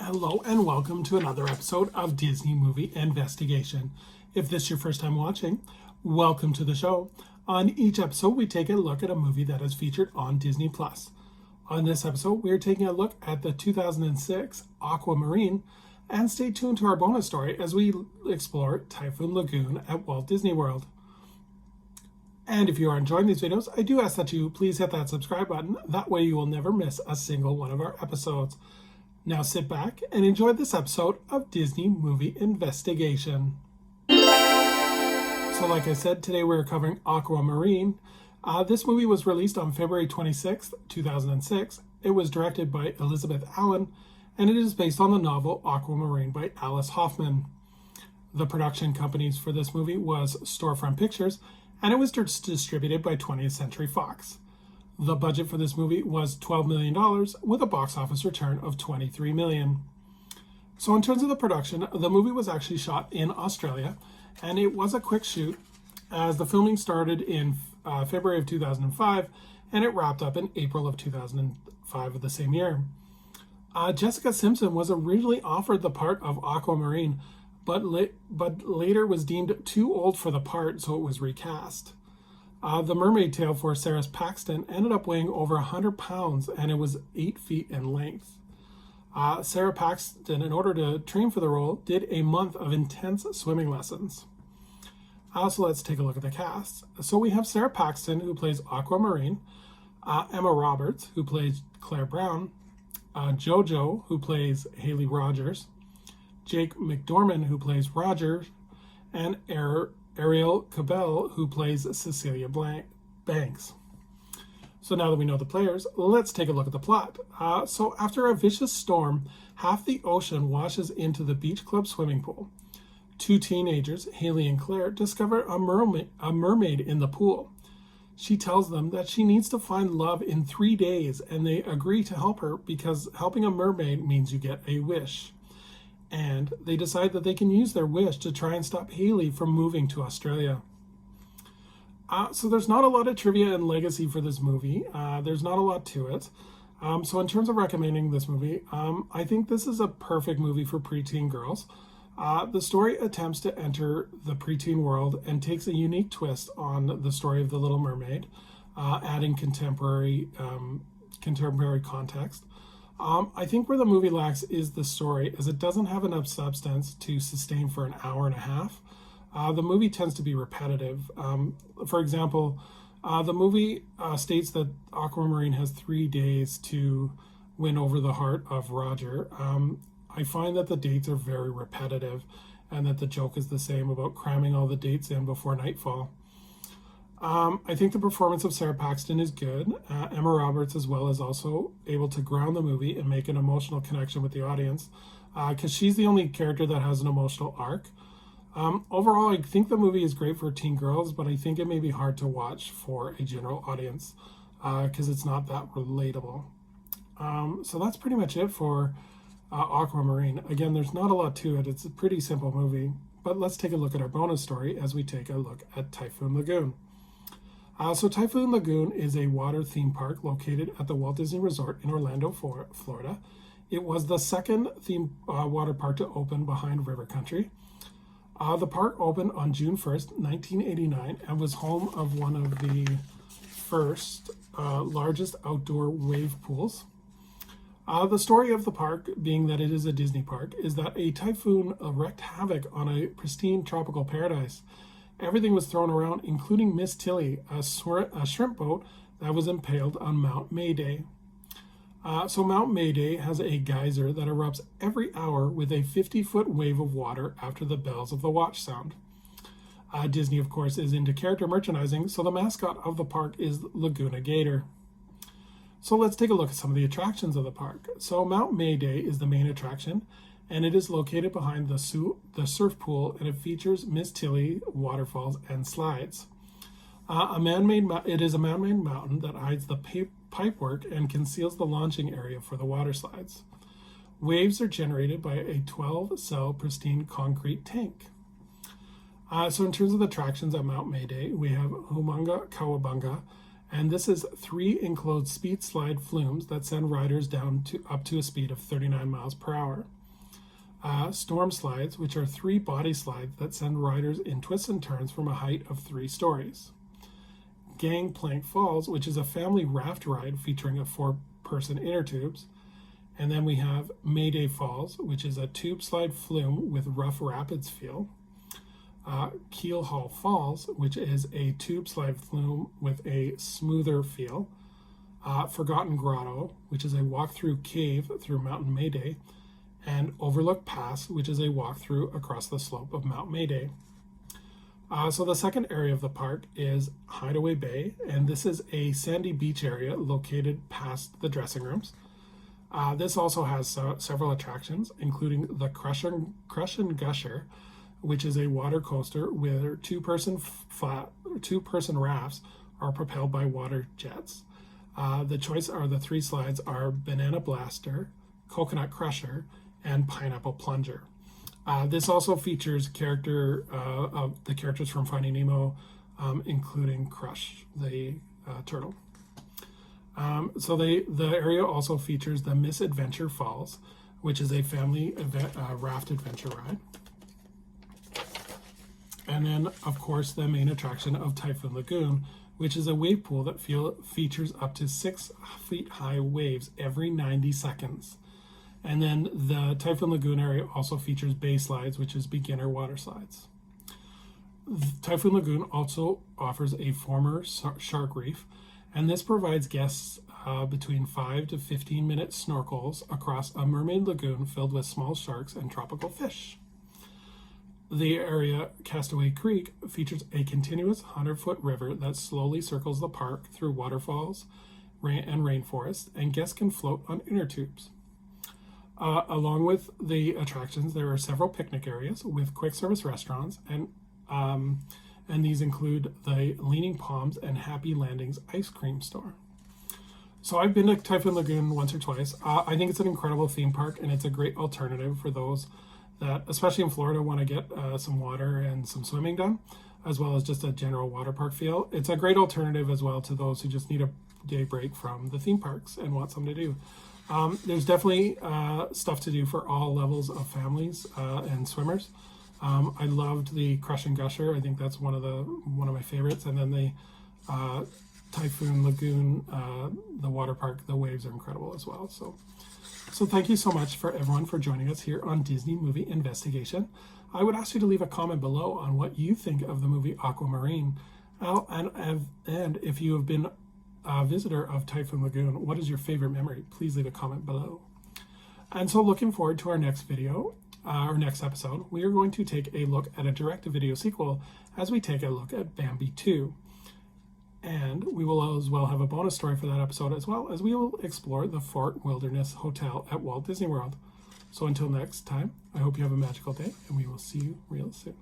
Hello and welcome to another episode of Disney Movie Investigation. If this is your first time watching, welcome to the show. On each episode, we take a look at a movie that is featured on Disney+. On this episode, we are taking a look at the 2006 Aquamarine, and stay tuned to our bonus story as we explore Typhoon Lagoon at Walt Disney World. And if you are enjoying these videos, I do ask that you please hit that subscribe button. That way you will never miss a single one of our episodes. Now sit back and enjoy this episode of Disney Movie Investigation. So like I said, today we're covering Aquamarine. This movie was released on February 26th, 2006. It was directed by Elizabeth Allen, and it is based on the novel Aquamarine by Alice Hoffman. The production companies for this movie was Storefront Pictures, and it was distributed by 20th Century Fox. The budget for this movie was $12 million with a box office return of $23 million. So in terms of the production, the movie was actually shot in Australia, and it was a quick shoot as the filming started in February of 2005 and it wrapped up in April of 2005 of the same year. Jessica Simpson was originally offered the part of Aquamarine, but later was deemed too old for the part, so it was recast. The mermaid tail for Sarah Paxton ended up weighing over 100 pounds, and it was 8 feet in length. Sarah Paxton, in order to train for the role, did a month of intense swimming lessons. So let's take a look at the cast. So we have Sarah Paxton, who plays Aquamarine, Emma Roberts, who plays Claire Brown, JoJo, who plays Haley Rogers, Jake McDormand, who plays Roger, and Ariel Cabell, who plays Cecilia Banks. So now that we know the players, let's take a look at the plot. So after a vicious storm, half the ocean washes into the beach club swimming pool. Two teenagers, Haley and Claire, discover a mermaid in the pool. She tells them that she needs to find love in 3 days, and they agree to help her because helping a mermaid means you get a wish. And they decide that they can use their wish to try and stop Haley from moving to Australia. So there's not a lot of trivia and legacy for this movie. There's not a lot to it. So in terms of recommending this movie, I think this is a perfect movie for preteen girls. The story attempts to enter the preteen world and takes a unique twist on the story of the Little Mermaid, adding contemporary context. I think where the movie lacks is the story, as it doesn't have enough substance to sustain for an hour and a half. The movie tends to be repetitive. For example, the movie states that Aquamarine has 3 days to win over the heart of Roger. I find that the dates are very repetitive and that the joke is the same about cramming all the dates in before nightfall. I think the performance of Sarah Paxton is good. Emma Roberts as well is also able to ground the movie and make an emotional connection with the audience because she's the only character that has an emotional arc. Overall, I think the movie is great for teen girls, but I think it may be hard to watch for a general audience because it's not that relatable. So that's pretty much it for Aquamarine. Again, there's not a lot to it. It's a pretty simple movie, but let's take a look at our bonus story as we take a look at Typhoon Lagoon. So Typhoon Lagoon is a water theme park located at the Walt Disney Resort in Orlando, Florida. It was the second theme water park to open behind River Country. The park opened on June 1st, 1989, and was home of one of the first largest outdoor wave pools. The story of the park, being that it is a Disney park, is that a typhoon wreaked havoc on a pristine tropical paradise. Everything was thrown around, including Miss Tilly, a shrimp boat that was impaled on Mount Mayday. So Mount Mayday has a geyser that erupts every hour with a 50-foot wave of water after the bells of the watch sound. Disney, of course, is into character merchandising, so the mascot of the park is Laguna Gator. So let's take a look at some of the attractions of the park. So Mount Mayday is the main attraction, and it is located behind the surf pool, and it features Miss Tilly, waterfalls, and slides. It is a man-made mountain that hides the pipework and conceals the launching area for the water slides. Waves are generated by a 12-cell pristine concrete tank. So in terms of the attractions at Mount Mayday, we have Humunga Kawabunga, And this is 3 enclosed speed slide flumes that send riders down to up to a speed of 39 miles per hour. Storm slides, which are 3 body slides that send riders in twists and turns from a height of 3 stories. Gangplank Falls, which is a family raft ride featuring a 4-person inner tubes. And then we have Mayday Falls, which is a tube slide flume with rough rapids feel. Keelhaul Falls, which is a tube slide flume with a smoother feel. Forgotten Grotto, which is a walk-through cave through Mountain Mayday. And Overlook Pass, which is a walk-through across the slope of Mount Mayday. So the second area of the park is Hideaway Bay, and this is a sandy beach area located past the dressing rooms. This also has several attractions, including the Crush and Gusher, which is a water coaster where two-person rafts are propelled by water jets. The 3 slides are Banana Blaster, Coconut Crusher, and Pineapple Plunger. This also features the characters from Finding Nemo, including Crush, the turtle. So the area also features the Misadventure Falls, which is a family raft adventure ride. And then, of course, the main attraction of Typhoon Lagoon, which is a wave pool that features up to 6 feet high waves every 90 seconds. And then the Typhoon Lagoon area also features bay slides, which is beginner water slides. Typhoon Lagoon also offers a former shark reef, and this provides guests between 5 to 15 minute snorkels across a mermaid lagoon filled with small sharks and tropical fish. The area Castaway Creek features a continuous 100-foot river that slowly circles the park through waterfalls and rainforests, and guests can float on inner tubes. Along with the attractions, there are several picnic areas with quick service restaurants, and these include the Leaning Palms and Happy Landings ice cream store. So I've been to Typhoon Lagoon once or twice. I think it's an incredible theme park, and it's a great alternative for those that, especially in Florida, want to get some water and some swimming done, as well as just a general water park feel. It's a great alternative as well to those who just need a day break from the theme parks and want something to do. There's definitely stuff to do for all levels of families and swimmers. I loved the Crush and Gusher. I think that's one of my favorites. And then the Typhoon Lagoon, the water park, the waves are incredible as well. So thank you so much for everyone for joining us here on Disney Movie Investigation. I would ask you to leave a comment below on what you think of the movie Aquamarine. And if you have been a visitor of Typhoon Lagoon, what is your favorite memory? Please leave a comment below. And so looking forward to our next video, our next episode. We are going to take a look at a direct-to-video sequel as we take a look at Bambi 2. And we will as well have a bonus story for that episode, as well as we will explore the Fort Wilderness Hotel at Walt Disney World. So until next time, I hope you have a magical day, and we will see you real soon.